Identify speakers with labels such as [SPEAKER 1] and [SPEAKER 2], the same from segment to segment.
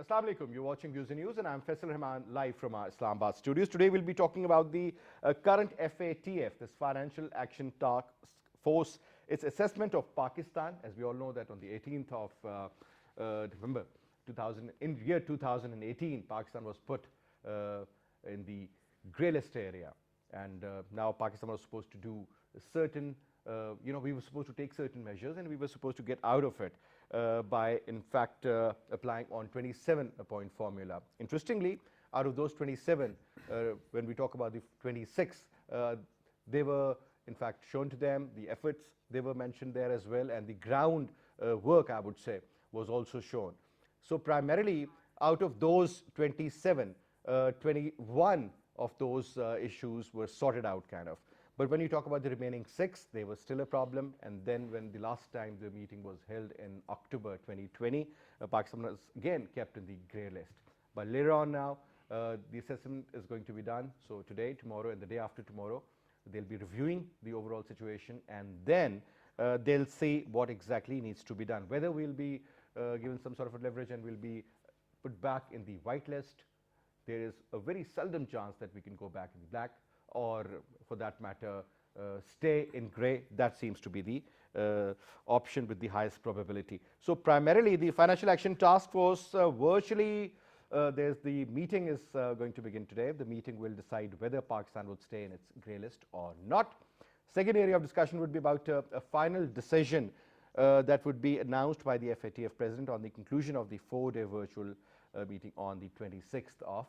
[SPEAKER 1] Assalamu alaikum. You're watching Views and News, and I'm Faisal Rahman live from our Islamabad studios. Today we'll be talking about the current FATF, this Financial Action Task Force, its assessment of Pakistan. As we all know that on the 18th of November 2018, Pakistan was put in the grey list area, and now Pakistan was supposed to do certain, we were supposed to take certain measures, and we were supposed to get out of it by, in fact, applying on 27-point formula. Interestingly, out of those 27, when we talk about the 26, they were, in fact, shown to them. The efforts, they were mentioned there as well, and the ground work, I would say, was also shown. So primarily, out of those 27, 21 of those issues were sorted out, kind of. But when you talk about the remaining 6, they were still a problem. And then when the last time the meeting was held in October 2020, Pakistan was again kept in the grey list. But later on now, the assessment is going to be done. So today, tomorrow, and the day after tomorrow, they'll be reviewing the overall situation, and then they'll see what exactly needs to be done. Whether we'll be given some sort of a leverage and we'll be put back in the white list. There is a very seldom chance that we can go back in the black, or for that matter, stay in grey. That seems to be the option with the highest probability. So primarily, the Financial Action Task Force virtually, the meeting is going to begin today. The meeting will decide whether Pakistan would stay in its grey list or not. Second area of discussion would be about a final decision that would be announced by the FATF president on the conclusion of the 4-day virtual meeting on the 26th of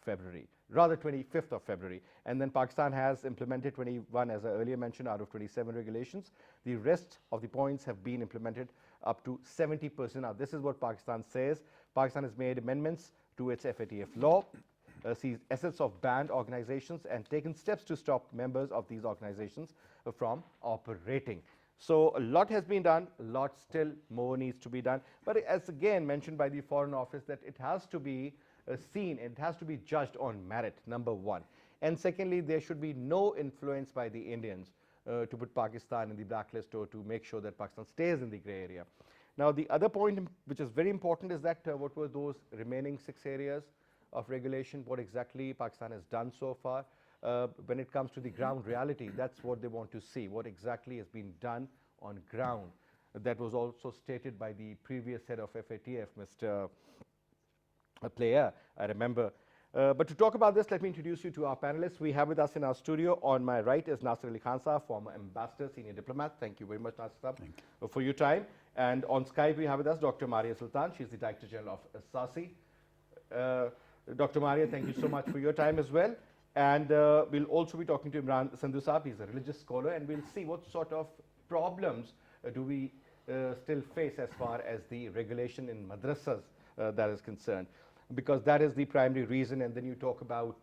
[SPEAKER 1] February, rather 25th of February. And then Pakistan has implemented 21, as I earlier mentioned, out of 27 regulations. The rest of the points have been implemented up to 70%. Now, this is what Pakistan says. Pakistan has made amendments to its FATF law, seized assets of banned organizations, and taken steps to stop members of these organizations from operating. So a lot has been done, a lot still more needs to be done. But as again mentioned by the Foreign Office, that it has to be seen, it has to be judged on merit, number one. And secondly, there should be no influence by the Indians to put Pakistan in the blacklist or to make sure that Pakistan stays in the grey area. Now, the other point which is very important is that what were those remaining 6 areas of regulation, what exactly Pakistan has done so far. When it comes to the ground reality, that's what they want to see, what exactly has been done on ground. That was also stated by the previous head of FATF, Mr. Player, I remember. But to talk about this, let me introduce you to our panelists. We have with us in our studio, on my right is Nasir Ali Khan Saab, former ambassador, senior diplomat. Thank you very much, Nasir Saab, for your time. And on Skype, we have with us Dr. Maria Sultan. She's the Director General of SASI. Dr. Maria, thank you so much for your time as well. And we'll also be talking to Imran Sandhu Saab. He's a religious scholar, and we'll see what sort of problems do we still face as far as the regulation in madrasas that is concerned, because that is the primary reason. And then you talk about,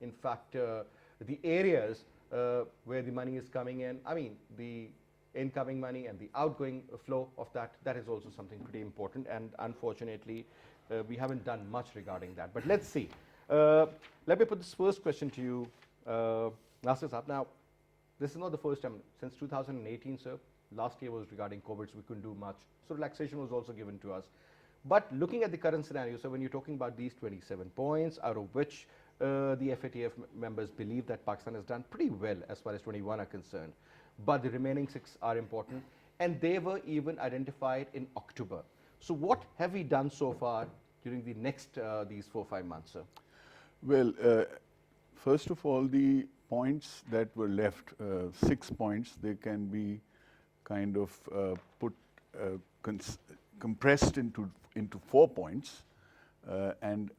[SPEAKER 1] in fact, the areas where the money is coming in. I mean, the incoming money and the outgoing flow of that, that is also something pretty important. And unfortunately, we haven't done much regarding that. But let's see. Let me put this first question to you, Nasir Saab. Now, this is not the first time. Since 2018, sir, last year was regarding COVID, so we couldn't do much. So relaxation was also given to us. But looking at the current scenario, so when you're talking about these 27 points, out of which the FATF members believe that Pakistan has done pretty well as far as 21 are concerned, but the remaining 6 are important, and they were even identified in October. So what have we done so far during the next these 4-5 months, sir?
[SPEAKER 2] Well, first of all, the points that were left, 6 points, they can be kind of compressed into 4 points, and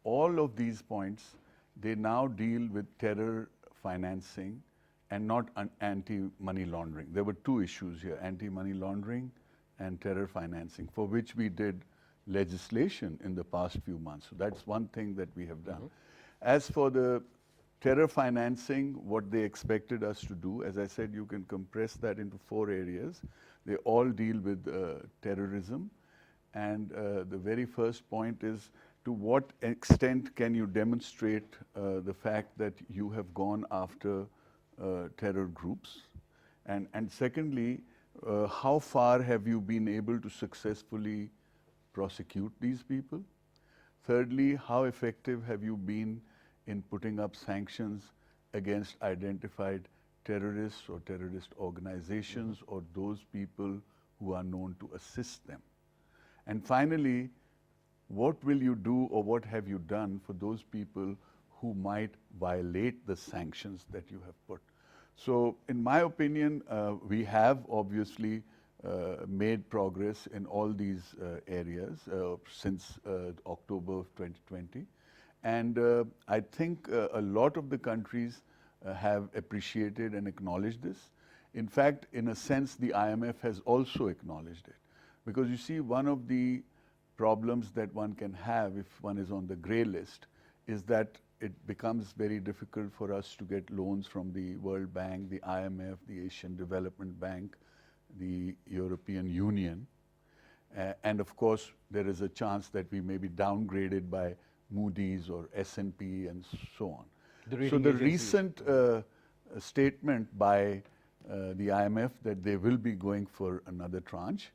[SPEAKER 2] all of these points, they now deal with terror financing and not anti-money laundering. There were 2 issues here, anti-money laundering and terror financing, for which we did legislation in the past few months. So that's one thing that we have done. As for the terror financing, what they expected us to do, as I said, you can compress that into 4 areas. They all deal with terrorism. And the very first point is, to what extent can you demonstrate the fact that you have gone after terror groups? And secondly, how far have you been able to successfully prosecute these people? Thirdly, how effective have you been in putting up sanctions against identified terrorists or terrorist organizations or those people who are known to assist them? And finally, what will you do or what have you done for those people who might violate the sanctions that you have put? So in my opinion, we have obviously made progress in all these areas since October of 2020. And I think a lot of the countries have appreciated and acknowledged this. In fact, in a sense, the IMF has also acknowledged it. Because you see, one of the problems that one can have if one is on the grey list is that it becomes very difficult for us to get loans from the World Bank, the IMF, the Asian Development Bank, the European Union. And of course, there is a chance that we may be downgraded by Moody's or S&P and so on. So the recent statement by the IMF that they will be going for another tranche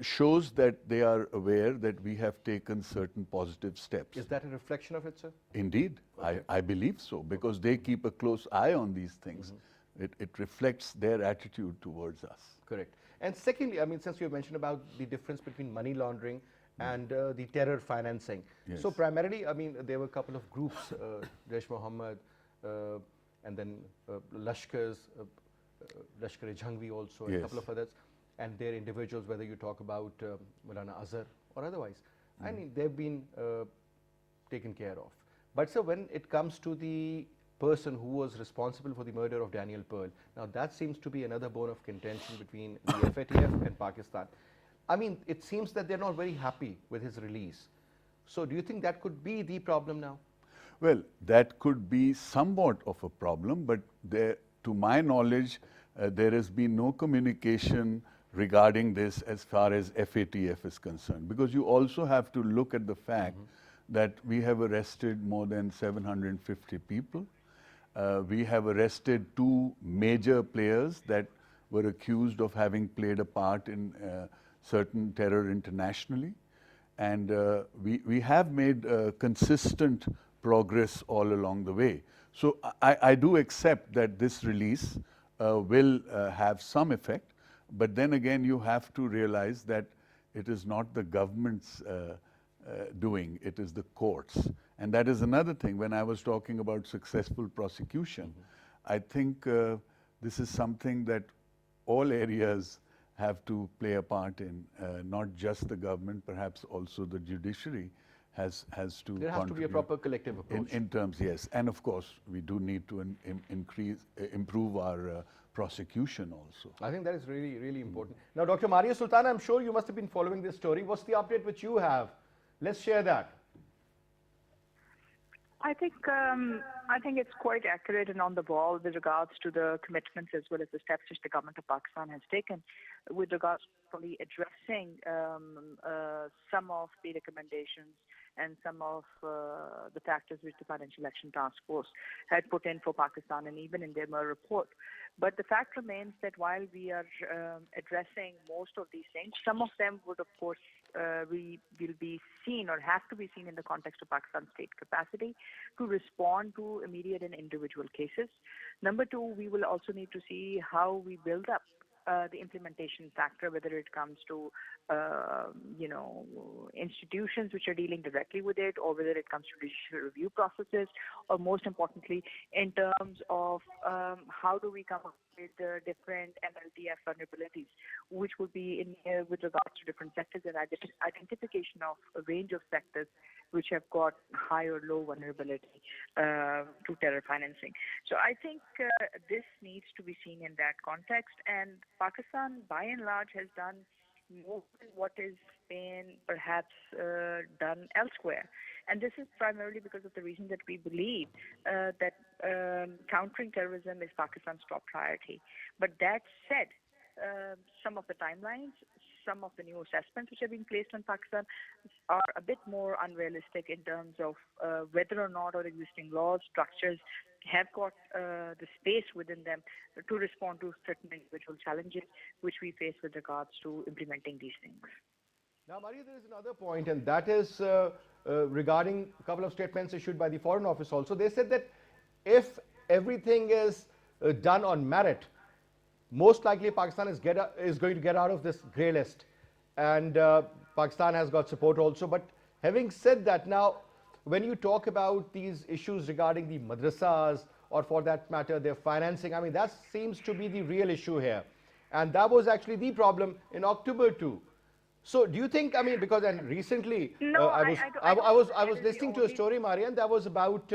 [SPEAKER 2] shows that they are aware that we have taken certain positive steps.
[SPEAKER 1] Is that a reflection of it, sir?
[SPEAKER 2] Indeed, okay. I believe so, because they keep a close eye on these things. It reflects their attitude towards us.
[SPEAKER 1] Correct. And secondly, I mean, since you mentioned about the difference between money laundering and the terror financing.
[SPEAKER 2] Yes.
[SPEAKER 1] So primarily, I mean, there were a couple of groups, Jaish-e-Mohammed, and then Lashkar-e Jhangvi also, and a couple of others, and they're individuals, whether you talk about Maulana Azhar or otherwise. I mean, they've been taken care of. But so when it comes to the person who was responsible for the murder of Daniel Pearl, now that seems to be another bone of contention between the FATF and Pakistan. I mean, it seems that they're not very happy with his release. So do you think that could be the problem now?
[SPEAKER 2] Well, that could be somewhat of a problem, but there, to my knowledge, there has been no communication regarding this as far as FATF is concerned, because you also have to look at the fact that we have arrested more than 750 people. We have arrested 2 major players that were accused of having played a part in certain terror internationally. And we have made consistent progress all along the way. So I do accept that this release will have some effect, but then again you have to realize that it is not the government's doing, it is the courts. And that is another thing. When I was talking about successful prosecution, I think this is something that all areas have to play a part in, not just the government, perhaps also the judiciary has to
[SPEAKER 1] There has to be a proper collective approach.
[SPEAKER 2] in terms, yes. And of course, we do need to improve our prosecution also.
[SPEAKER 1] I think that is really, really important. Now, Dr. Maria Sultana, I'm sure you must have been following this story. What's the update which you have? Let's share that.
[SPEAKER 3] I think it's quite accurate and on the ball with regards to the commitments as well as the steps which the government of Pakistan has taken with regards to addressing some of the recommendations and some of the factors which the Financial Action Task Force had put in for Pakistan and even in their MER report. But the fact remains that while we are addressing most of these things, some of them would, of course, we will be seen or have to be seen in the context of Pakistan's state capacity to respond to immediate and individual cases. Number 2, we will also need to see how we build up the implementation factor, whether it comes to, institutions which are dealing directly with it, or whether it comes to judicial review processes, or most importantly, in terms of how do we come up with different MLDF vulnerabilities, which would be in here with regards to different sectors and identification of a range of sectors which have got high or low vulnerability to terror financing. So I think this needs to be seen in that context, and Pakistan, by and large, has done more than what is been perhaps done elsewhere. And this is primarily because of the reason that we believe that countering terrorism is Pakistan's top priority. But that said, some of the timelines, some of the new assessments which are being placed on Pakistan are a bit more unrealistic in terms of whether or not our existing laws, structures have got the space within them to respond to certain individual challenges which we face with regards to implementing these things.
[SPEAKER 1] Now, Maria, there is another point, and that is regarding a couple of statements issued by the Foreign Office also. They said that if everything is done on merit, most likely Pakistan is going to get out of this grey list. And Pakistan has got support also. But having said that, now, when you talk about these issues regarding the madrasas, or for that matter, their financing, I mean, that seems to be the real issue here. And that was actually the problem in October too. So do you think, I mean, because and recently
[SPEAKER 3] No,
[SPEAKER 1] I was listening to a story, Marian, that was about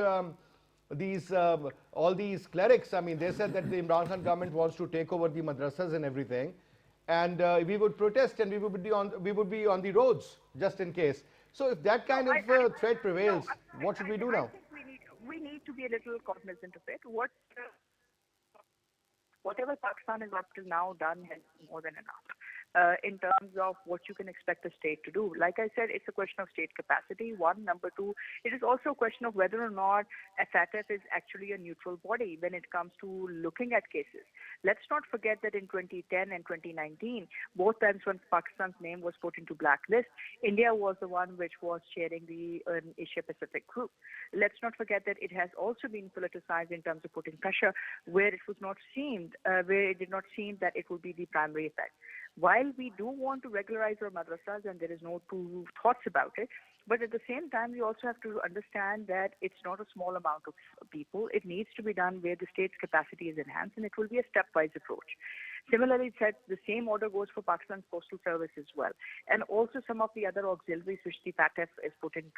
[SPEAKER 1] these all these clerics. I mean, they said that the Imran Khan government wants to take over the madrasas and everything, and we would protest and we would be on the roads just in case. So if that kind of threat prevails, what should we do now?
[SPEAKER 3] I think we need to be a little cognizant of it. Whatever Pakistan has up till now done has been more than enough. In terms of what you can expect a state to do. Like I said, it's a question of state capacity, one. Number two, it is also a question of whether or not FATF is actually a neutral body when it comes to looking at cases. Let's not forget that in 2010 and 2019, both times when Pakistan's name was put into blacklist, India was the one which was chairing the Asia-Pacific group. Let's not forget that it has also been politicized in terms of putting pressure where it was not seemed, where it did not seem that it would be the primary effect. While we do want to regularize our madrasas and there is no two thoughts about it, but at the same time, we also have to understand that it's not a small amount of people. It needs to be done where the state's capacity is enhanced, and it will be a stepwise approach. Similarly, the same order goes for Pakistan's Postal Service as well, and also some of the other auxiliaries which the FATF is put into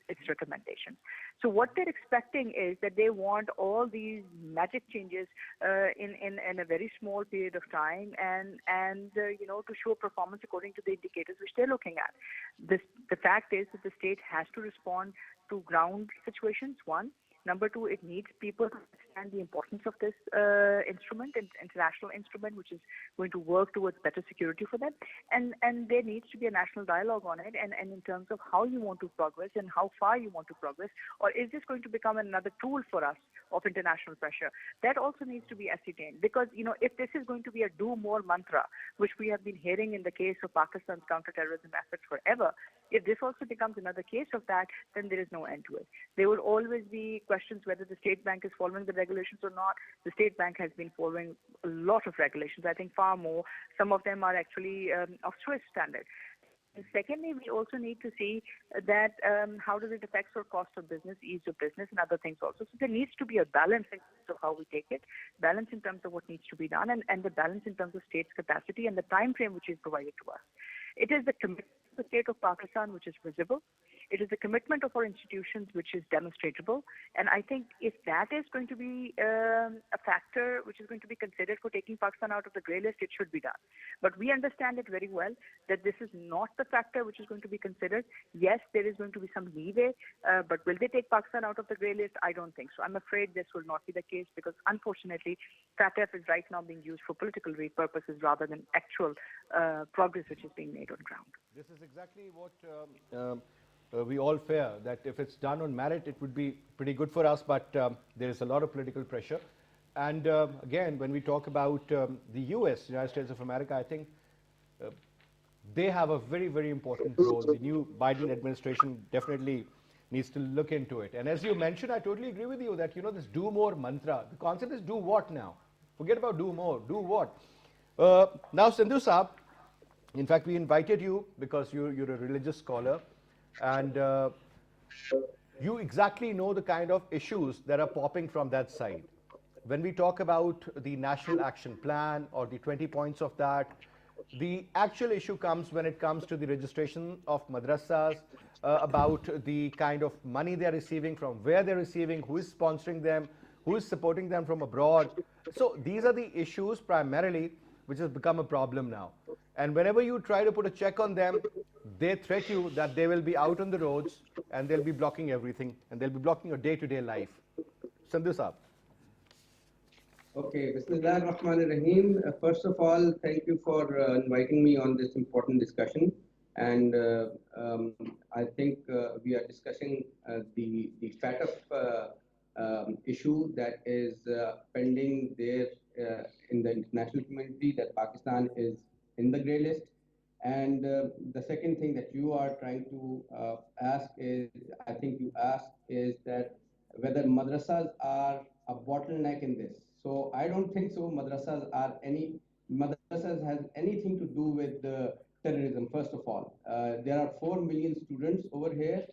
[SPEAKER 3] its recommendations. So what they're expecting is that they want all these magic changes in a very small period of time, and to show performance according to the indicators which they're looking at. The fact is that the state has to respond to ground situations, one. Number two, it needs people to understand the importance of this instrument, an international instrument, which is going to work towards better security for them. And there needs to be a national dialogue on it, and in terms of how you want to progress and how far you want to progress, or is this going to become another tool for us of international pressure? That also needs to be ascertained, because, if this is going to be a do more mantra, which we have been hearing in the case of Pakistan's counterterrorism efforts forever, if this also becomes another case of that, then there is no end to it. There will always be questions whether the state bank is following the regulations or not. The state bank has been following a lot of regulations, I think far more. Some of them are actually of Swiss standard. And secondly, we also need to see that how does it affect our cost of business, ease of business, and other things also. So there needs to be a balance in terms of how we take it, balance in terms of what needs to be done, and the balance in terms of state's capacity and the time frame which is provided to us. It is the commitment of the state of Pakistan which is visible. It is the commitment of our institutions which is demonstrable. And I think if that is going to be a factor which is going to be considered for taking Pakistan out of the grey list, it should be done. But we understand it very well that this is not the factor which is going to be considered. Yes, there is going to be some leeway, but will they take Pakistan out of the grey list? I don't think so. I'm afraid this will not be the case, because unfortunately, FATF is right now being used for political purposes rather than actual progress which is being made on ground.
[SPEAKER 1] This is exactly what we all fear, that if it's done on merit, it would be pretty good for us, but there is a lot of political pressure. And again, when we talk about the US, United States of America, I think they have a very, very important role. The new Biden administration definitely needs to look into it. And as you mentioned, I totally agree with you that, this do more mantra, the concept is do what now? Forget about do more, do what? Now, Sindhu Saab, in fact, we invited you because you're a religious scholar, and you exactly know the kind of issues that are popping from that side. When we talk about the National Action Plan or the 20 points of that, the actual issue comes when it comes to the registration of madrasas, about the kind of money they're receiving, from where they're receiving, who is sponsoring them, who is supporting them from abroad. So these are the issues primarily which has become a problem now. And whenever you try to put a check on them, they threat you that they will be out on the roads and they'll be blocking everything, and they'll be blocking your day-to-day life. Sandhu Saab.
[SPEAKER 4] Okay, Bismillah ar-Rahman ar-Rahim. First of all, thank you for inviting me on this important discussion. And I think we are discussing the FATF issue that is pending there in the international community, that Pakistan is in the grey list. And the second thing that you are trying to ask is, I think you asked, is that whether madrasas are a bottleneck in this. So I don't think so. Madrasas has anything to do with terrorism. First of all, there are 4 million students over here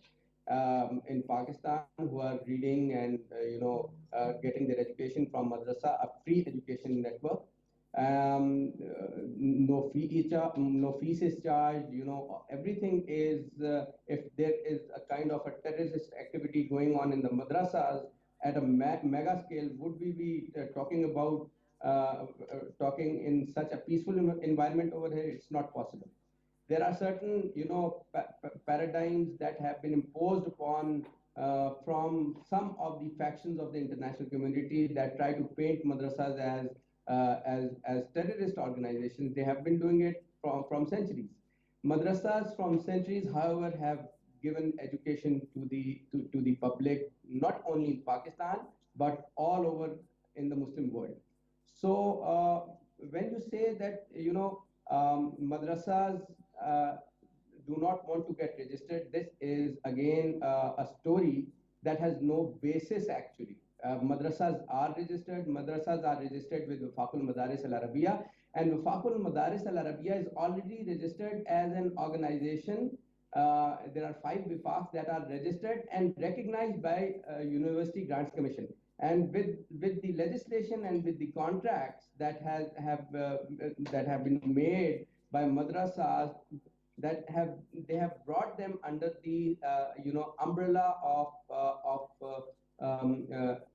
[SPEAKER 4] in Pakistan who are reading and getting their education from madrasa, a free education network. No fees is charged. Everything is. If there is a kind of a terrorist activity going on in the madrasas at a mega scale, would we be talking in such a peaceful environment over here? It's not possible. There are certain paradigms that have been imposed upon from some of the factions of the international community that try to paint madrasas as terrorist organizations. They have been doing it from centuries. Madrasas from centuries, however, have given education to the public, not only in Pakistan but all over in the Muslim world. So when you say that madrasas uh, do not want to get registered, this is again a story that has no basis actually. Madrasas are registered with Wafaqul Madaris Al Arabiya, and Wafaqul Madaris Al Arabiya is already registered as an organization. There are 5 wifaqs that are registered and recognized by University Grants Commission. And with the legislation and with the contracts that have been made by madrasas, that have they have brought them under the umbrella of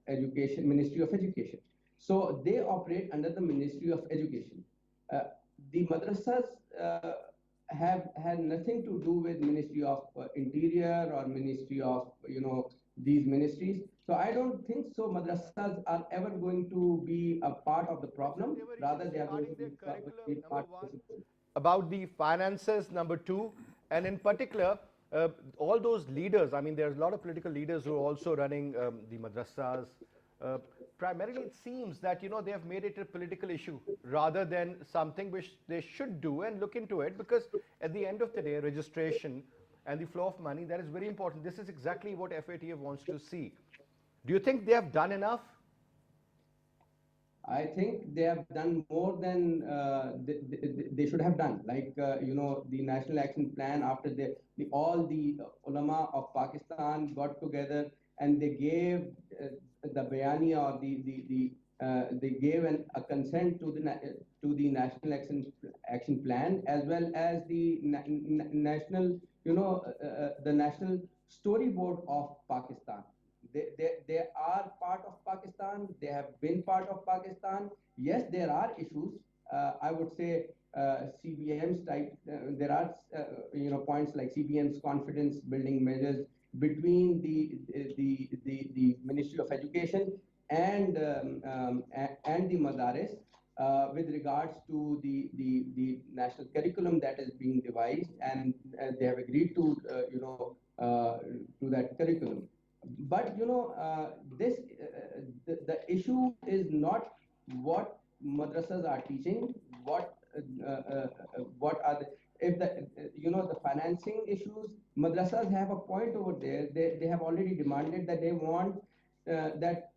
[SPEAKER 4] education, Ministry of Education. So they operate under the Ministry of Education. Uh, the madrasas have had nothing to do with Ministry of Interior or Ministry of these ministries. So I don't think so. Madrasas are ever going to be a part of the problem.
[SPEAKER 1] They were
[SPEAKER 4] Rather,
[SPEAKER 1] issues
[SPEAKER 4] they are going
[SPEAKER 1] regarding
[SPEAKER 4] to
[SPEAKER 1] their
[SPEAKER 4] be
[SPEAKER 1] curriculum, number
[SPEAKER 4] part of
[SPEAKER 1] one,
[SPEAKER 4] the solution.
[SPEAKER 1] about the finances, number two, and in particular, all those leaders. I mean, there's a lot of political leaders who are also running the madrasas. Uh, Primarily, it seems that they have made it a political issue rather than something which they should do and look into it, because at the end of the day, registration and the flow of money, that is very important. This is exactly what FATF wants to see. Do you think they have done enough?
[SPEAKER 4] I think they have done more than they should have done. Like the National Action Plan. After all the ulama of Pakistan got together and they gave the bayani, or they gave a consent to the National Action Plan, as well as the national the national storyboard of Pakistan. They are part of Pakistan. They have been part of Pakistan. Yes, there are issues. I would say CBM's type. There are points like CBM's confidence building measures between the Ministry of Education and the Madaris with regards to the national curriculum that is being devised, and they have agreed to that curriculum. But the issue is not what madrasas are teaching. What are the if the the financing issues? Madrasas have a point over there. They have already demanded that they want that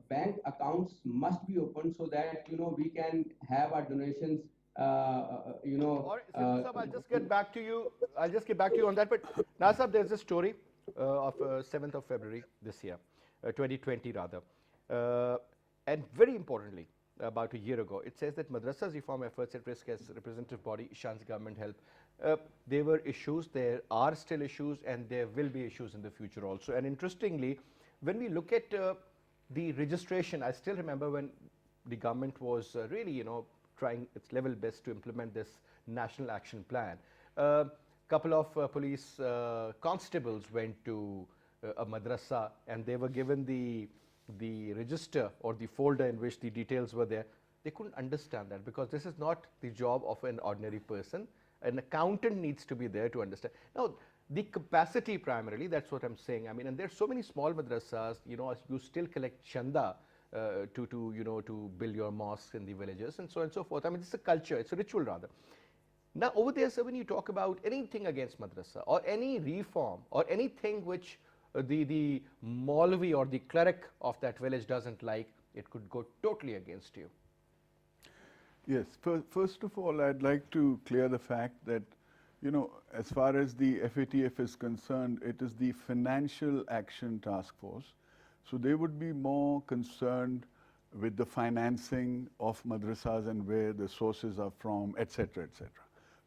[SPEAKER 4] bank accounts must be open so that we can have our donations.
[SPEAKER 1] Or Sidhu Sahab, I'll just get back to you. I'll just get back to you on that. But now, Sahab, there's a story of 7th of February this year, 2020 rather, and very importantly, about a year ago, it says that Madrasas Reform Efforts at Risk as representative body, Ishan's government help. There were issues, there are still issues, and there will be issues in the future also. And interestingly, when we look at the registration, I still remember when the government was really, trying its level best to implement this national action plan. Couple of police constables went to a madrasa and they were given the register or the folder in which the details were there. They couldn't understand that because this is not the job of an ordinary person. An accountant needs to be there to understand. Now, the capacity primarily, that's what I'm saying. I mean, and there's so many small madrasas, you still collect chanda to build your mosques in the villages and so on and so forth. I mean, it's a culture, it's a ritual rather. Now, over there, sir, when you talk about anything against madrasa or any reform or anything which the Maulvi or the cleric of that village doesn't like, it could go totally against you.
[SPEAKER 2] Yes, first of all, I'd like to clear the fact that, you know, as far as the FATF is concerned, it is the Financial Action Task Force. So they would be more concerned with the financing of madrasas and where the sources are from, etc., etc.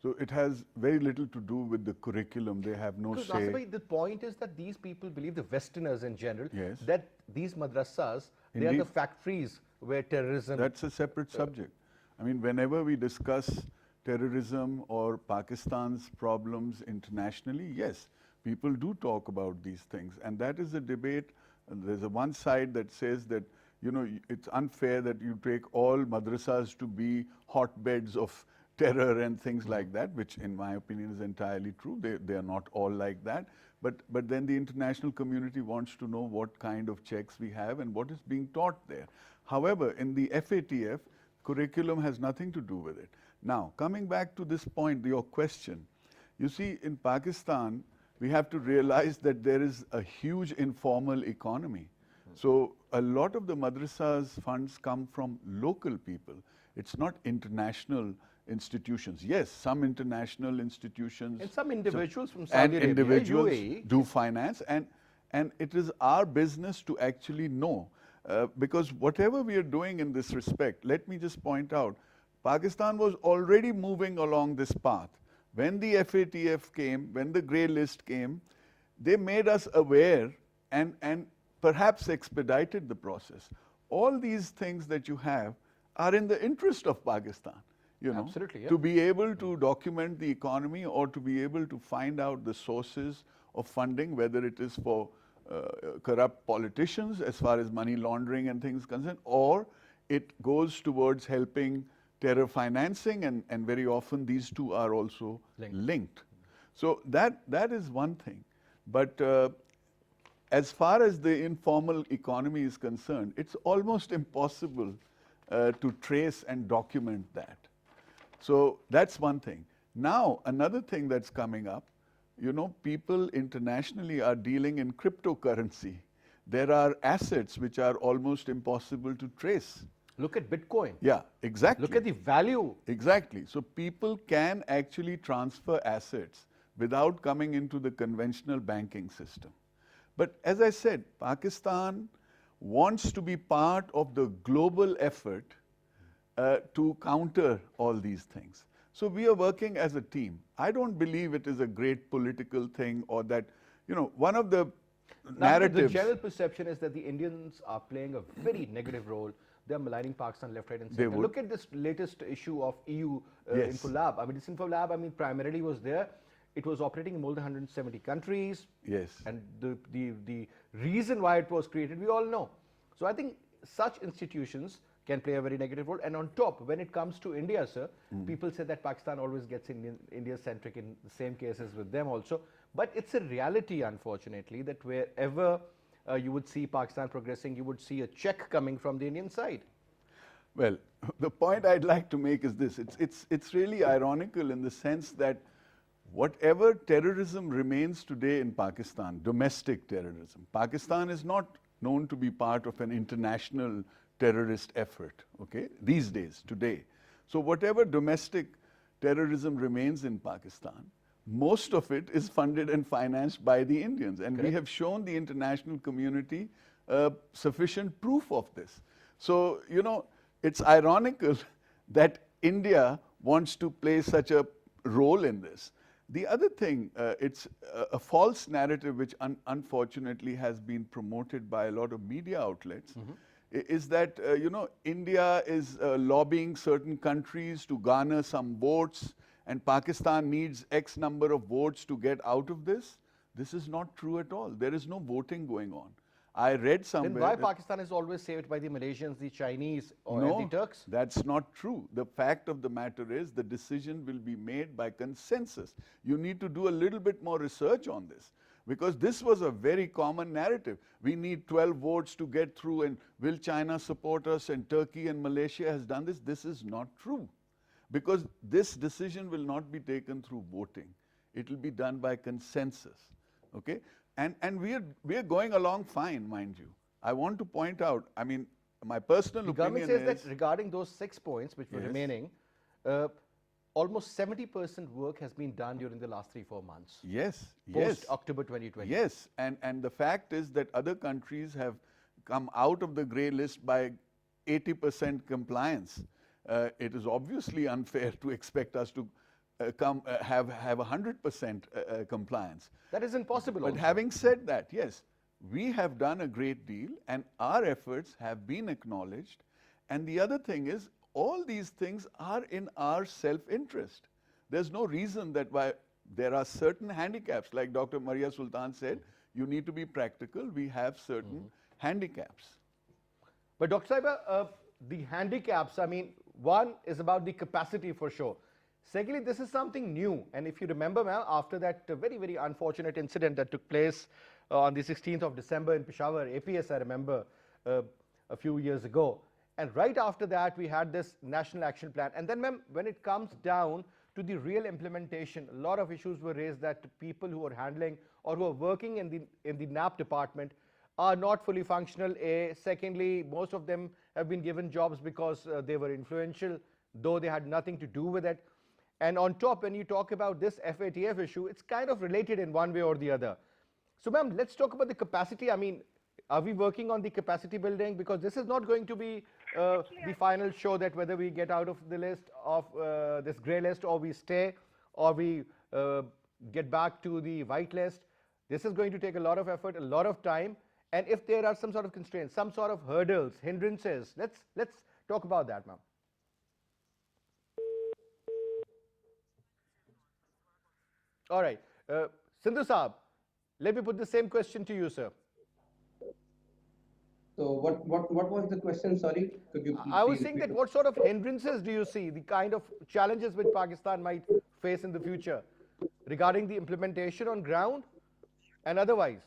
[SPEAKER 2] So it has very little to do with the curriculum. They have no
[SPEAKER 1] Because
[SPEAKER 2] say.
[SPEAKER 1] Nasir bhai, the point is that these people believe, the Westerners in general,
[SPEAKER 2] Yes.
[SPEAKER 1] that these madrasas, they are
[SPEAKER 2] Indeed.
[SPEAKER 1] the factories where terrorism.
[SPEAKER 2] That's a separate subject. I mean, whenever we discuss terrorism or Pakistan's problems internationally, yes, people do talk about these things. And that is a debate. And there's a one side that says that, you know, it's unfair that you take all madrasas to be hotbeds of terror and things like that, which in my opinion is entirely true. They are not all like that. But then the international community wants to know what kind of checks we have and what is being taught there. However, in the FATF, curriculum has nothing to do with it. Now, coming back to this point, your question, you see, in Pakistan, we have to realize that there is a huge informal economy. So a lot of the madrasas funds come from local people. It's not international institutions. Yes, some international institutions
[SPEAKER 1] and some individuals from
[SPEAKER 2] and
[SPEAKER 1] Saudi Arabia,
[SPEAKER 2] individuals
[SPEAKER 1] UAE,
[SPEAKER 2] do finance, and it is our business to actually know. Because whatever we are doing in this respect, let me just point out, Pakistan was already moving along this path. When the FATF came, when the grey list came, they made us aware and perhaps expedited the process. All these things that you have are in the interest of Pakistan. You know,
[SPEAKER 1] Absolutely, yeah.
[SPEAKER 2] to be able to document the economy or to be able to find out the sources of funding, whether it is for corrupt politicians as far as money laundering and things concerned, or it goes towards helping terror financing, and very often these two are also linked. So that is one thing. But as far as the informal economy is concerned, it's almost impossible to trace and document that. So that's one thing. Now, another thing that's coming up, you know, people internationally are dealing in cryptocurrency. There are assets which are almost impossible to trace.
[SPEAKER 1] look at Bitcoin.
[SPEAKER 2] Yeah, exactly.
[SPEAKER 1] Look at the value.
[SPEAKER 2] Exactly. So people can actually transfer assets without coming into the conventional banking system. But as I said, Pakistan wants to be part of the global effort to counter all these things. So we are working as a team. I don't believe it is a great political thing or that, you know, one of the
[SPEAKER 1] Now,
[SPEAKER 2] narratives.
[SPEAKER 1] the general perception is that the Indians are playing a very negative role. They're maligning Pakistan left, right, and
[SPEAKER 2] They
[SPEAKER 1] center.
[SPEAKER 2] would.
[SPEAKER 1] Look at this latest issue of EU
[SPEAKER 2] Yes.
[SPEAKER 1] Infolab. I mean, this Infolab, I mean, primarily was there. It was operating in more than 170 countries.
[SPEAKER 2] Yes.
[SPEAKER 1] And the reason why it was created, we all know. So I think such institutions can play a very negative role. And on top, when it comes to India, sir, people say that Pakistan always gets India-centric in the same cases with them also. But it's a reality, unfortunately, that wherever you would see Pakistan progressing, you would see a check coming from the Indian side.
[SPEAKER 2] Well, the point I'd like to make is this. It's really ironical in the sense that whatever terrorism remains today in Pakistan, domestic terrorism, Pakistan is not known to be part of an international terrorist effort, okay, these days, today. So whatever domestic terrorism remains in Pakistan, most of it is funded and financed by the Indians. And we have shown the international community sufficient proof of this. So, you know, it's ironical that India wants to play such a role in this. The other thing, it's a false narrative which unfortunately has been promoted by a lot of media outlets, is that, you know, India is lobbying certain countries to garner some votes, and Pakistan needs X number of votes to get out of this. This is not true at all. There is no voting going on. I read somewhere.
[SPEAKER 1] Then why
[SPEAKER 2] that-
[SPEAKER 1] Pakistan is always saved by the Malaysians, the Chinese, or
[SPEAKER 2] No,
[SPEAKER 1] the Turks?
[SPEAKER 2] that's not true. The fact of the matter is the decision will be made by consensus. You need to do a little bit more research on this, because this was a very common narrative. We need 12 votes to get through, and will China support us, and Turkey and Malaysia has done this. This is not true. because this decision will not be taken through voting. It will be done by consensus. Okay? And we are going along fine, mind you. I want to point out, I mean, my personal
[SPEAKER 1] The government
[SPEAKER 2] opinion
[SPEAKER 1] says
[SPEAKER 2] is
[SPEAKER 1] that regarding those 6 points which were
[SPEAKER 2] Yes.
[SPEAKER 1] remaining, almost 70% work has been done during the last 3-4 months.
[SPEAKER 2] yes,
[SPEAKER 1] Post
[SPEAKER 2] yes.
[SPEAKER 1] October 2020.
[SPEAKER 2] Yes, and the fact is that other countries have come out of the grey list by 80% compliance. It is obviously unfair to expect us to have 100% compliance.
[SPEAKER 1] That is impossible.
[SPEAKER 2] But
[SPEAKER 1] also.
[SPEAKER 2] having said that, yes, we have done a great deal and our efforts have been acknowledged. And the other thing is, all these things are in our self-interest. There's no reason that why there are certain handicaps, like Dr. Maria Sultan said, you need to be practical. We have certain handicaps.
[SPEAKER 1] But Dr. Saiba, the handicaps, I mean, one is about the capacity for sure. Secondly, this is something new. And if you remember, ma'am, after that very, very unfortunate incident that took place on the 16th of December in Peshawar, APS, I remember, a few years ago. And right after that, we had this National Action Plan. And then, ma'am, when it comes down to the real implementation, a lot of issues were raised that people who are handling or who are working in the NAP department are not fully functional. Secondly, most of them have been given jobs because they were influential, though they had nothing to do with it. And on top, when you talk about this FATF issue, it's kind of related in one way or the other. So, ma'am, let's talk about the capacity. I mean, are we working on the capacity building? Because this is not going to be the final show that whether we get out of the list of this grey list or we stay or we get back to the white list. This is going to take a lot of effort, a lot of time. And if there are some sort of constraints, some sort of hurdles, hindrances, let's talk about that, ma'am. All right. Sindhu Saab, let me put the same question to you, sir.
[SPEAKER 4] So what was the question? Sorry, could you
[SPEAKER 1] I was
[SPEAKER 4] please
[SPEAKER 1] saying
[SPEAKER 4] repeat
[SPEAKER 1] that
[SPEAKER 4] it?
[SPEAKER 1] what sort of hindrances do you see, the kind of challenges which Pakistan might face in the future regarding the implementation on ground and otherwise?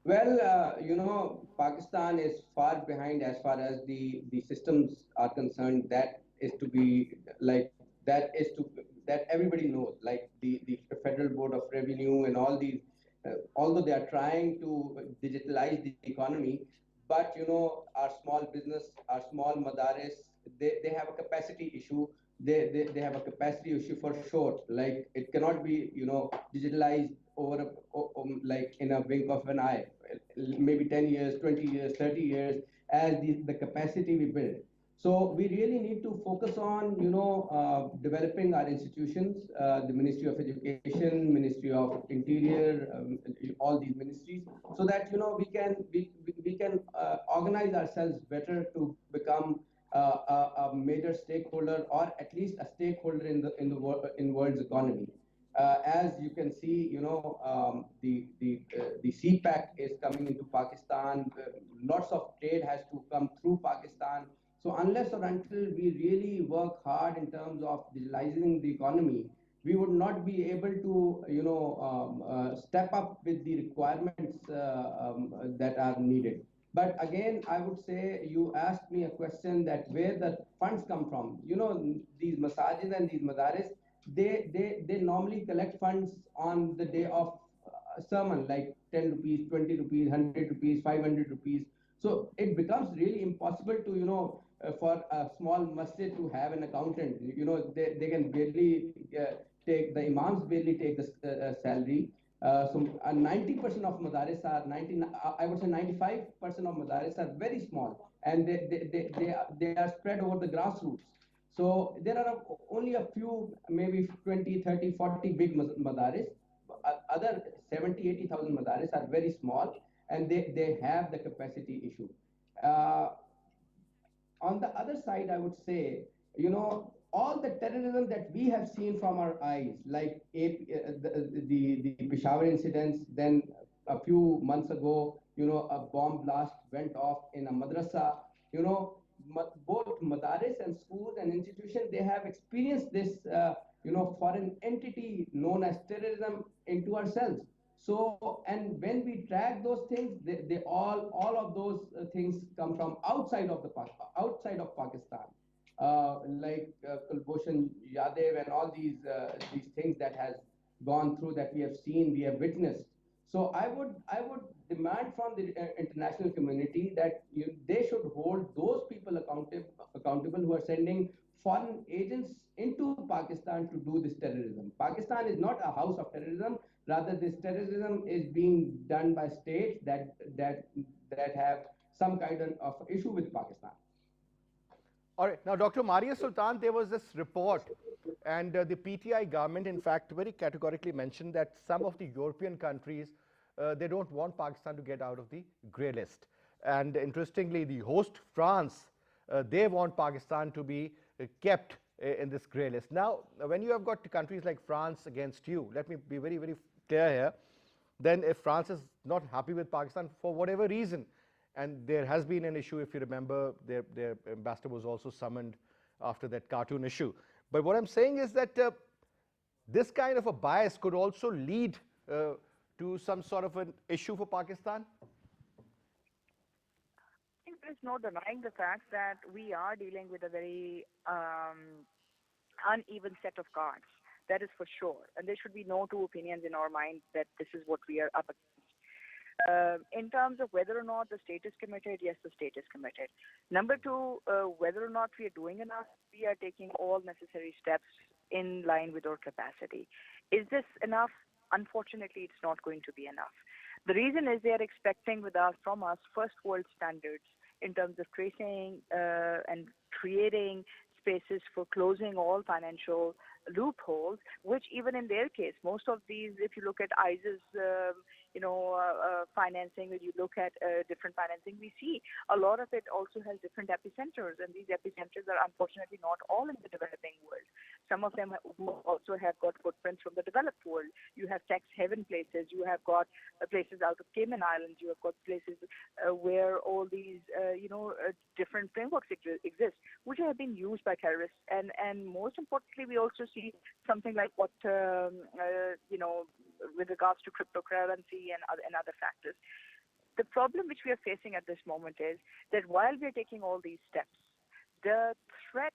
[SPEAKER 4] Well, Pakistan is far behind as far as the systems are concerned. That is to be like that everybody knows. Like the Federal Board of Revenue and all these, although they are trying to digitalize the economy, but our small business, our small madaris, they have a capacity issue. They have a capacity issue for sure. Like it cannot be digitalized over like in a wink of an eye. Maybe 10 years, 20 years, 30 years as the capacity we build. So we really need to focus on developing our institutions, the Ministry of Education, Ministry of Interior, all these ministries, so that we can organize ourselves better to become a major stakeholder, or at least a stakeholder in world's economy. As you can see, the CPAC is coming into Pakistan. Lots of trade has to come through Pakistan. So unless or until we really work hard in terms of digitalizing the economy, we would not be able to, step up with the requirements that are needed. But again, I would say you asked me a question that where the funds come from. These massages and these madaris, they normally collect funds on the day of sermon, like 10 rupees, 20 rupees, 100 rupees, 500 rupees. So it becomes really impossible to, for a small masjid to have an accountant. They can barely take, the imams barely take the salary. So 90% of madaris are I would say 95% of madaris are very small, and they are spread over the grassroots. So there are only a few, maybe 20, 30, 40 big madaris. Other 70, 80,000 madaris are very small, and they have the capacity issue. On the other side, I would say, all the terrorism that we have seen from our eyes, like the Peshawar incidents, then a few months ago, a bomb blast went off in a madrasa. Both madaris and schools and institutions, they have experienced this, foreign entity known as terrorism into ourselves. So, and when we track those things, all of those things come from outside of Pakistan. like Kulbhushan Yadav and all these things that has gone through, that we have seen, we have witnessed. So I would demand from the international community that they should hold those people accountable who are sending foreign agents into Pakistan to do this terrorism. Pakistan is not a house of terrorism. Rather, this terrorism is being done by states that have some kind of issue with Pakistan.
[SPEAKER 1] All right. Now, Dr. Maria Sultan, there was this report, and the PTI government, in fact, very categorically mentioned that some of the European countries, they don't want Pakistan to get out of the grey list. And interestingly, the host, France, they want Pakistan to be kept in this grey list. Now, when you have got countries like France against you, let me be very, very clear here, then if France is not happy with Pakistan for whatever reason, and there has been an issue, if you remember, their ambassador was also summoned after that cartoon issue. But what I'm saying is that this kind of a bias could also lead to some sort of an issue for Pakistan.
[SPEAKER 3] I think there's no denying the fact that we are dealing with a very uneven set of cards. That is for sure. And there should be no two opinions in our mind that this is what we are up against. In terms of whether or not the state is committed, yes, the state is committed. Number two, whether or not we are doing enough, we are taking all necessary steps in line with our capacity. Is this enough? Unfortunately, it's not going to be enough. The reason is they are expecting from us first world standards in terms of tracing and creating spaces for closing all financial loopholes, which even in their case, most of these, if you look at ISIS, financing, when you look at different financing, we see a lot of it also has different epicenters, and these epicenters are unfortunately not all in the developing world. Some of them also have got footprints from the developed world. You have tax haven places, you have got places out of Cayman Islands, you have got places where all these, different frameworks exist, which have been used by terrorists. And most importantly, we also see something like what, with regards to cryptocurrency and other factors. The problem which we are facing at this moment is that while we are taking all these steps, the threat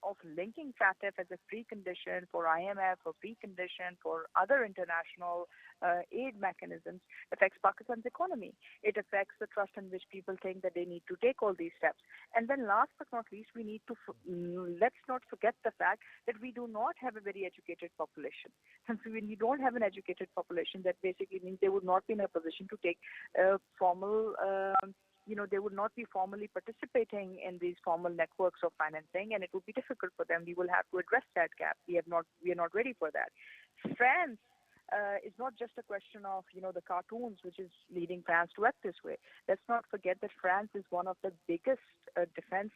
[SPEAKER 3] of linking FATF as a precondition for IMF or precondition for other international aid mechanisms affects Pakistan's economy. It affects the trust in which people think that they need to take all these steps. And then last but not least, we need to, let's not forget the fact that we do not have a very educated population. And so when you don't have an educated population, that basically means they would not be in a position to take formal they would not be formally participating in these formal networks of financing, and it would be difficult for them. We will have to address that gap. We are not ready for that. France is not just a question of, the cartoons, which is leading France to act this way. Let's not forget that France is one of the biggest defense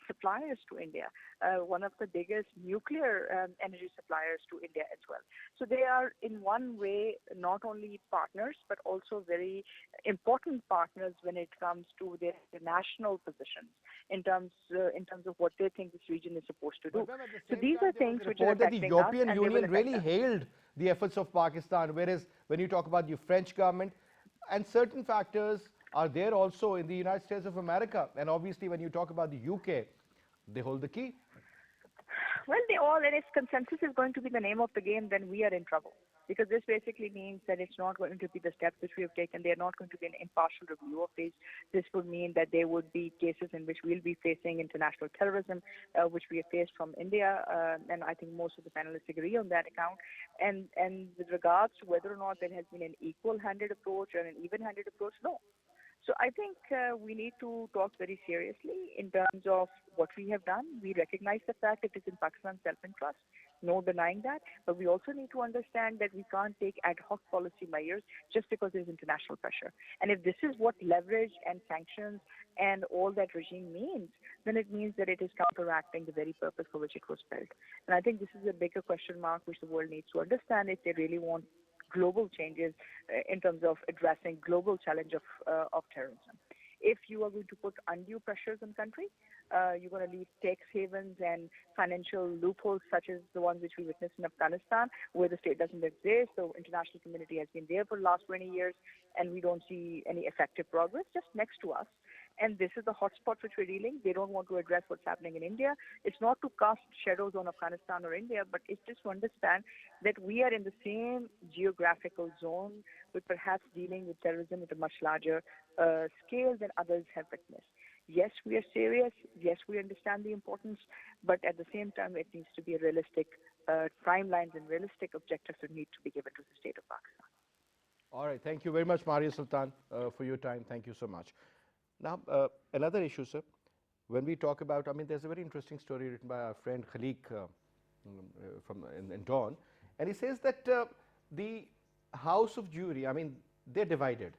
[SPEAKER 3] suppliers to India, one of the biggest nuclear energy suppliers to India as well. So they are in one way not only partners but also very important partners when it comes to their national positions in terms of what they think this region is supposed to do. So these are things which are affecting
[SPEAKER 1] the European
[SPEAKER 3] us,
[SPEAKER 1] Union really hailed the efforts of Pakistan, whereas when you talk about the French government, and certain factors are there also in the United States of America. And obviously, when you talk about the UK, they hold the key.
[SPEAKER 3] Well, and if consensus is going to be the name of the game, then we are in trouble. Because this basically means that it's not going to be the steps which we have taken. They are not going to be an impartial review of these. This would mean that there would be cases in which we'll be facing international terrorism, which we have faced from India. And I think most of the panelists agree on that account. And with regards to whether or not there has been an equal-handed approach or an even-handed approach, no. So I think we need to talk very seriously in terms of what we have done. We recognize the fact it is in Pakistan's self-interest, no denying that. But we also need to understand that we can't take ad hoc policy measures just because there's international pressure. And if this is what leverage and sanctions and all that regime means, then it means that it is counteracting the very purpose for which it was built. And I think this is a bigger question mark which the world needs to understand if they really want global changes in terms of addressing global challenge of terrorism. If you are going to put undue pressures on country, you're going to leave tax havens and financial loopholes such as the ones which we witnessed in Afghanistan, where the state doesn't exist. The international community has been there for the last 20 years, and we don't see any effective progress just next to us. And this is the hotspot which we're dealing. They don't want to address what's happening in India. It's not to cast shadows on Afghanistan or India, but it's just to understand that we are in the same geographical zone, but perhaps dealing with terrorism at a much larger scale than others have witnessed. Yes, we are serious. Yes, we understand the importance, but at the same time, it needs to be a realistic timelines and realistic objectives that need to be given to the state of Pakistan.
[SPEAKER 1] All right, thank you very much, Maria Sultan, for your time. Thank you so much. Now, another issue, sir. When we talk about, I mean, there's a very interesting story written by our friend Khalik in Dawn, and he says that the House of Jewry, I mean, they're divided.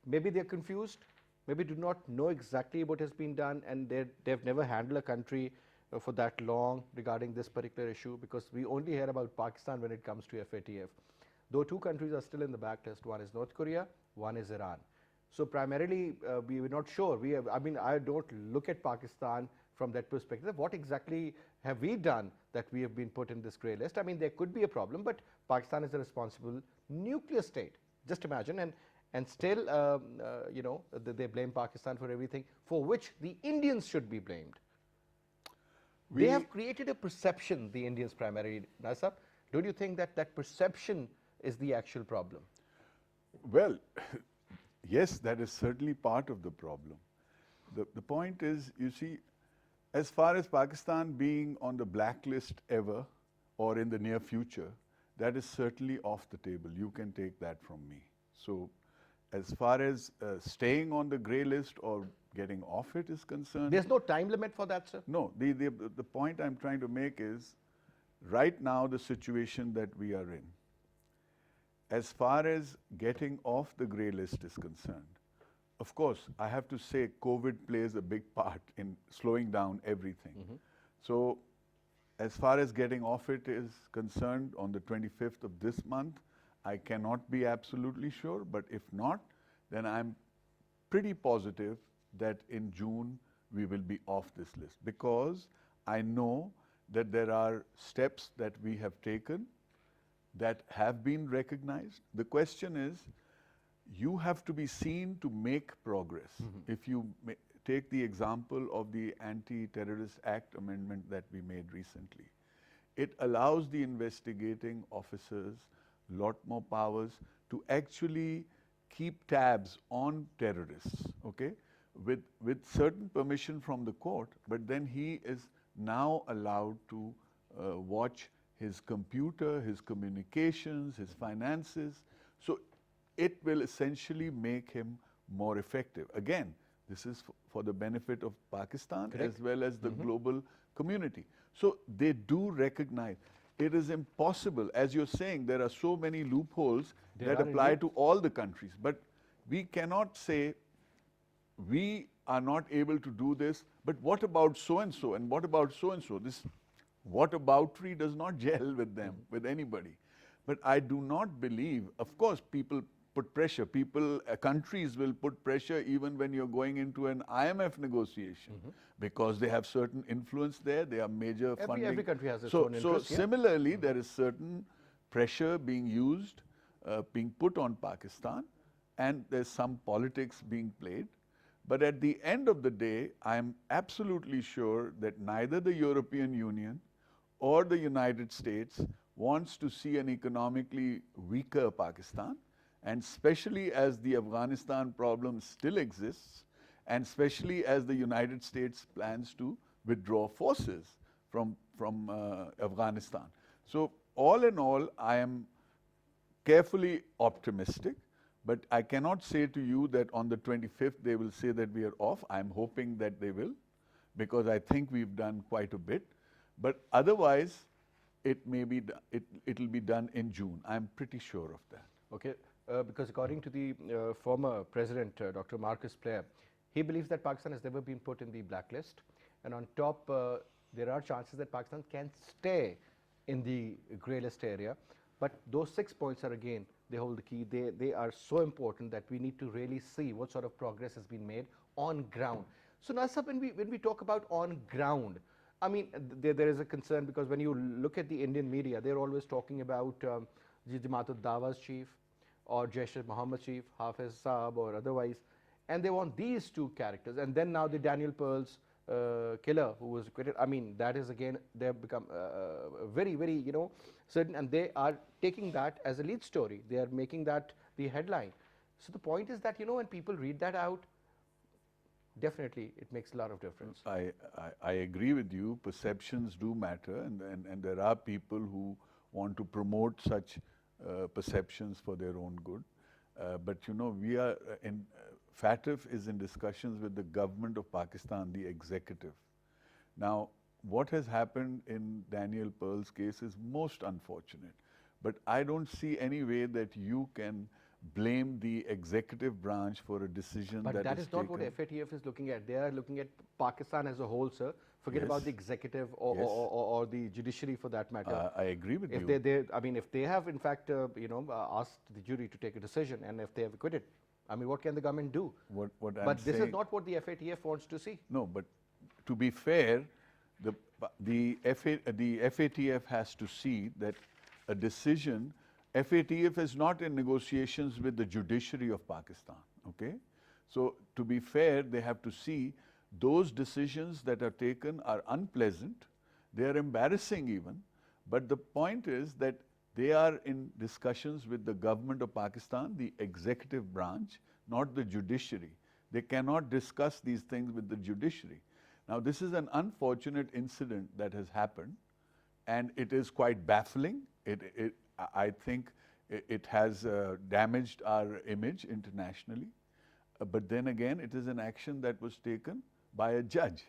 [SPEAKER 1] Maybe they're confused, maybe do not know exactly what has been done, and they've never handled a country for that long regarding this particular issue, because we only hear about Pakistan when it comes to FATF. Though two countries are still in the backlist, one is North Korea, one is Iran. So primarily, we were not sure. I mean, I don't look at Pakistan from that perspective. What exactly have we done that we have been put in this grey list? I mean, there could be a problem, but Pakistan is a responsible nuclear state. Just imagine, and still, you know, they blame Pakistan for everything, for which the Indians should be blamed. They have created a perception, the Indians primarily, Nasab. Don't you think that that perception is the actual problem?
[SPEAKER 2] Well, yes, that is certainly part of the problem. The point is, you see, as far as Pakistan being on the blacklist ever or in the near future, that is certainly off the table. You can take that from me. So as far as staying on the grey list or getting off it is concerned.
[SPEAKER 1] There's no time limit for that, sir?
[SPEAKER 2] No, the point I'm trying to make is, right now the situation that we are in, as far as getting off the grey list is concerned, of course, I have to say COVID plays a big part in slowing down everything. So as far as getting off it is concerned, on the 25th of this month, I cannot be absolutely sure, but if not, then I'm pretty positive that in June we will be off this list, because I know that there are steps that we have taken that have been recognized. The question is, you have to be seen to make progress. If you take the example of the Anti-Terrorist Act amendment that we made recently, it allows the investigating officers a lot more powers to actually keep tabs on terrorists, okay, with certain permission from the court, but then he is now allowed to watch his computer, his communications, his finances. So it will essentially make him more effective. Again, this is for the benefit of Pakistan as well as the global community. So they do recognize it is impossible. As you're saying, there are so many loopholes that apply to all the countries. But we cannot say we are not able to do this, but what about so-and-so and what about so-and-so? This whataboutery does not gel with them, with anybody. But I do not believe, of course, people put pressure. Countries will put pressure even when you're going into an IMF negotiation, because they have certain influence there. They are major funding.
[SPEAKER 1] Every country has its own interest.
[SPEAKER 2] So similarly, there is certain pressure being used, being put on Pakistan, and there's some politics being played. But at the end of the day, I'm absolutely sure that neither the European Union or the United States wants to see an economically weaker Pakistan, and especially as the Afghanistan problem still exists, and especially as the United States plans to withdraw forces from Afghanistan. So all in all, I am carefully optimistic, but I cannot say to you that on the 25th they will say that we are off. I'm hoping that they will, because I think we've done quite a bit. But otherwise, it may be it'll be done in June. I'm pretty sure of that.
[SPEAKER 1] Okay, because according to the former president, Dr. Marcus Player, he believes that Pakistan has never been put in the blacklist, and on top, there are chances that Pakistan can stay in the grey list area. But those 6 points are, again, they hold the key. They are so important that we need to really see what sort of progress has been made on ground. So Nasab, when we talk about on ground, I mean, there is a concern, because when you look at the Indian media, they're always talking about Jamaat-ud-Dawa's chief or Jaish-e-Mohammed chief, Hafiz Saab or otherwise, and they want these two characters. And then now the Daniel Pearl's killer who was acquitted, I mean, that is again, they have become very, very, certain, and they are taking that as a lead story. They are making that the headline. So the point is that, when people read that out, definitely it makes a lot of difference.
[SPEAKER 2] I agree with you. Perceptions do matter, and there are people who want to promote such perceptions for their own good. But we are FATF is in discussions with the government of Pakistan, the executive. Now, what has happened in Daniel Pearl's case is most unfortunate. But I don't see any way that you can blame the executive branch for a decision
[SPEAKER 1] But that is not
[SPEAKER 2] taken.
[SPEAKER 1] what FATF is looking at. They are looking at Pakistan as a whole, sir. Forget about the executive or the judiciary for that matter.
[SPEAKER 2] I agree with
[SPEAKER 1] If
[SPEAKER 2] you.
[SPEAKER 1] I mean, if they have in fact, asked the jury to take a decision, and if they have acquitted, I mean, what can the government do?
[SPEAKER 2] What
[SPEAKER 1] But this is not what the FATF wants to see.
[SPEAKER 2] No, but to be fair, the FATF has to see that a decision, FATF is not in negotiations with the judiciary of Pakistan, okay? So to be fair, they have to see those decisions that are taken are unpleasant, they are embarrassing even, but the point is that they are in discussions with the government of Pakistan, the executive branch, not the judiciary. They cannot discuss these things with the judiciary. Now, this is an unfortunate incident that has happened, and it is quite baffling. I think it has damaged our image internationally. But then again, it is an action that was taken by a judge.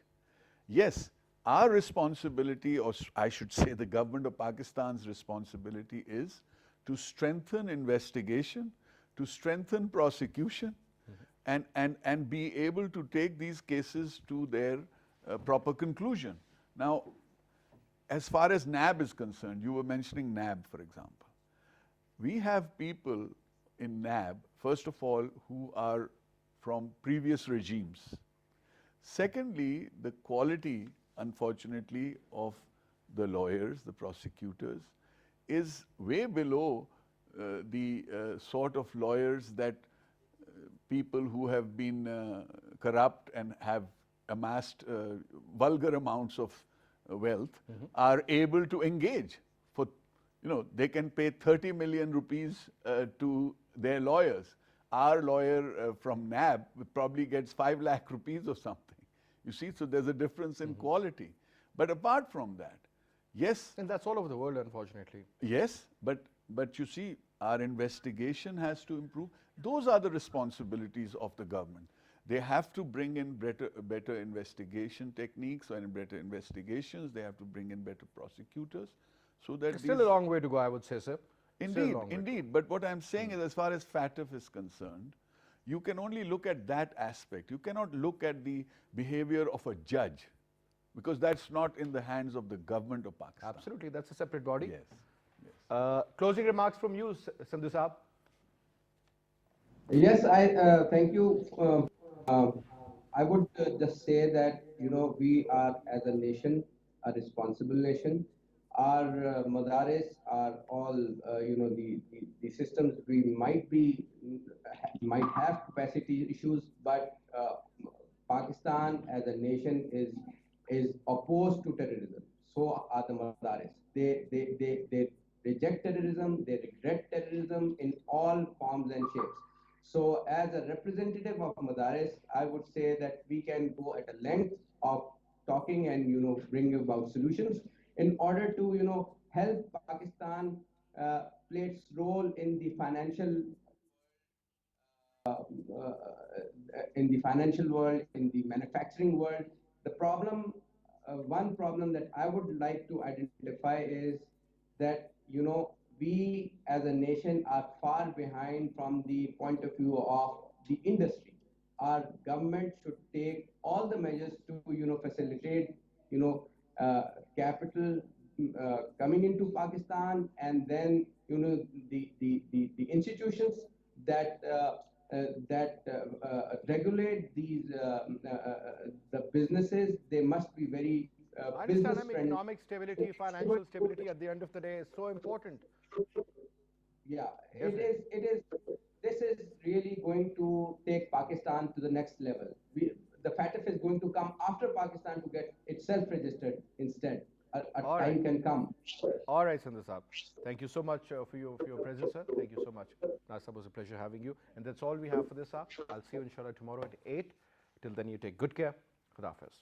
[SPEAKER 2] Yes, our responsibility, or I should say the government of Pakistan's responsibility, is to strengthen investigation, to strengthen prosecution, and be able to take these cases to their proper conclusion. Now, as far as NAB is concerned, you were mentioning NAB, for example. We have people in NAB, first of all, who are from previous regimes. Secondly, the quality, unfortunately, of the lawyers, the prosecutors, is way below the sort of lawyers that people who have been corrupt and have amassed vulgar amounts of wealth are able to engage. For, they can pay 30 million rupees to their lawyers. Our lawyer from NAB probably gets 5 lakh rupees or something. You see, so there's a difference in quality. But apart from that, yes.
[SPEAKER 1] And that's all over the world, unfortunately.
[SPEAKER 2] Yes, but you see, our investigation has to improve. Those are the responsibilities of the government. They have to bring in better investigation techniques and better investigations. They have to bring in better prosecutors, so that
[SPEAKER 1] Still a long way to go, I would say, sir.
[SPEAKER 2] Indeed. But what I'm saying is, as far as FATF is concerned, you can only look at that aspect. You cannot look at the behavior of a judge, because that's not in the hands of the government of Pakistan.
[SPEAKER 1] Absolutely, that's a separate body.
[SPEAKER 2] Yes.
[SPEAKER 1] Closing remarks from you, Sandhu Saab.
[SPEAKER 4] Yes, I thank you. I would just say that we are, as a nation, a responsible nation. Our madaris are all the systems. We might have capacity issues, but Pakistan as a nation is opposed to terrorism. So are the madaris. They reject terrorism. They regret terrorism in all forms and shapes. So as a representative of Madaris, I would say that we can go at a length of talking and bring about solutions in order to help Pakistan play its role in the financial world, in the manufacturing world. The problem, one problem that I would like to identify is that we as a nation are far behind from the point of view of the industry. Our government should take all the measures to facilitate capital coming into Pakistan, and then the institutions that regulate these the businesses. They must be very
[SPEAKER 1] I understand.
[SPEAKER 4] business
[SPEAKER 1] I mean,
[SPEAKER 4] friendly.
[SPEAKER 1] economic stability, financial stability at the end of the day is so important.
[SPEAKER 4] Yeah,
[SPEAKER 1] Definitely.
[SPEAKER 4] it is. This this is really going to take Pakistan to the next level. The FATF is going to come after Pakistan to get itself registered instead. A
[SPEAKER 1] All
[SPEAKER 4] time
[SPEAKER 1] right.
[SPEAKER 4] can come.
[SPEAKER 1] All right, Sundar Saab. Thank you so much for your presence, sir. Thank you so much. Nasa, was a pleasure having you. And that's all we have for this hour. I'll see you inshallah tomorrow at 8. Till then, you take good care. Khuda Hafiz.